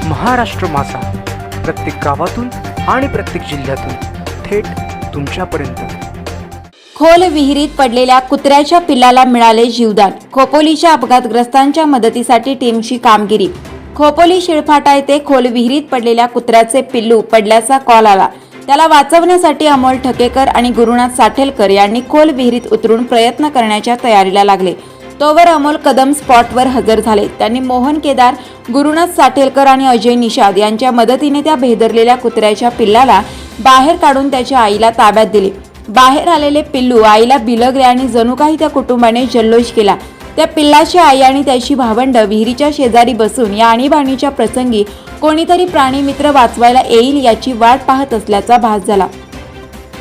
महाराष्ट्र माझा, प्रत्येक गावातून आणि प्रत्येक जिल्ह्यातून थेट तुमच्यापर्यंत। खोल विहिरीत पडलेल्या कुत्र्याच्या पिल्लाला मिळाले जीवदान। खोपोलीच्या अपघातग्रस्तांच्या मदतीसाठी टीमची कामगिरी। खोपोली शिळफाटा येथे खोल विहिरीत पडलेल्या कुत्र्याचे पिल्लू पडल्याचा कॉल आला। त्याला वाचवण्यासाठी अमोल ठकेकर आणि गुरुनाथ साठेलकर यांनी खोल विहिरीत उतरून प्रयत्न करण्याच्या तयारीला लागले। तोवर अमोल कदम स्पॉटवर हजर झाले। त्यांनी मोहन केदार, गुरुनाथ साठेलकर आणि अजय निषाद यांच्या मदतीने त्या भेदरलेल्या कुत्र्याच्या पिल्लाला बाहेर काढून त्याच्या आईला ताब्यात दिले। बाहेर आलेले पिल्लू आईला बिलगले आणि जणू काही त्या कुटुंबाने जल्लोष केला। त्या पिल्लाची आई आणि त्याची भावंड विहिरीच्या शेजारी बसून या आणीबाणीच्या प्रसंगी कोणीतरी प्राणीमित्र वाचवायला येईल याची वाट पाहत असल्याचा भास झाला।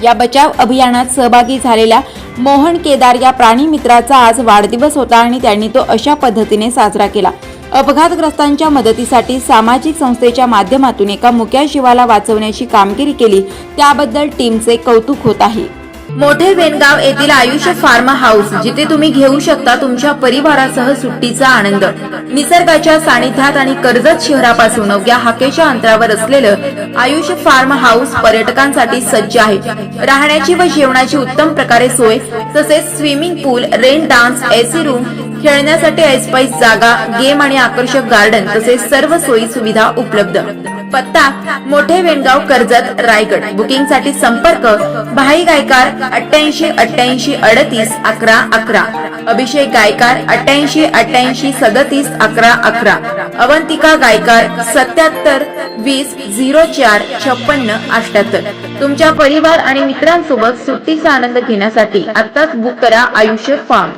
या बचाव अभियानात सहभागी झालेल्या मोहन केदार या प्राणीमित्राचा आज वाढदिवस होता आणि त्यांनी तो अशा पद्धतीने साजरा केला। अपघातग्रस्तांच्या मदतीसाठी सामाजिक संस्थेच्या माध्यमातून एका मुक्या जीवाला वाचवण्याची कामगिरी केली, त्याबद्दल टीमचे कौतुक होत आहे। मोठे वेनगाव येथील आयुष्य फार्म हाऊस, जिथे तुम्ही घेऊ शकता तुमच्या परिवारासह सुट्टीचा आनंद। निसर्गाच्या सानिध्यात आणि कर्जत शहरापासून अवघ्या हाकेच्या अंतरावर असलेलं आयुष्य फार्म हाऊस पर्यटकांसाठी सज्ज आहे। राहण्याची व जेवणाची उत्तम प्रकारे सोय, तसेच स्विमिंग पूल, रेन डान्स, एसी रूम, खेळण्यासाठी ऐसपैस जागा, गेम आणि आकर्षक गार्डन तसेच सर्व सोयी सुविधा उपलब्ध। पत्ता मोठे वेनगाव, कर्जत, रायगड। बुकिंग साठी संपर्क भाई गायकार 88 88 38 11 11, अभिषेक गायकार 88 88 37 11 11, अवंतिका गायकार 77 20 04 56 78। तुमच्या परिवार आणि मित्रांसोबत सुट्टीचा आनंद घेण्यासाठी आताच बुक करा आयुष्य फार्म।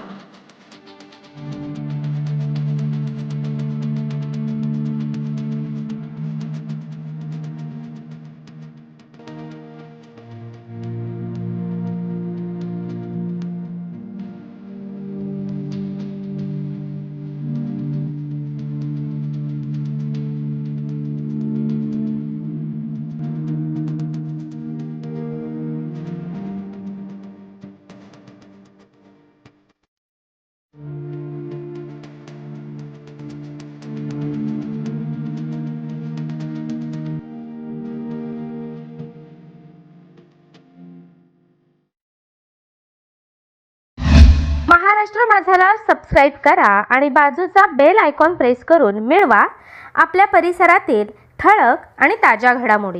महाराष्ट्र माझाला सबस्क्राईब करा आणि बाजूचा बेल आयकॉन प्रेस करून मिळवा आपल्या परिसरातील ठळक आणि ताज्या घडामोडी।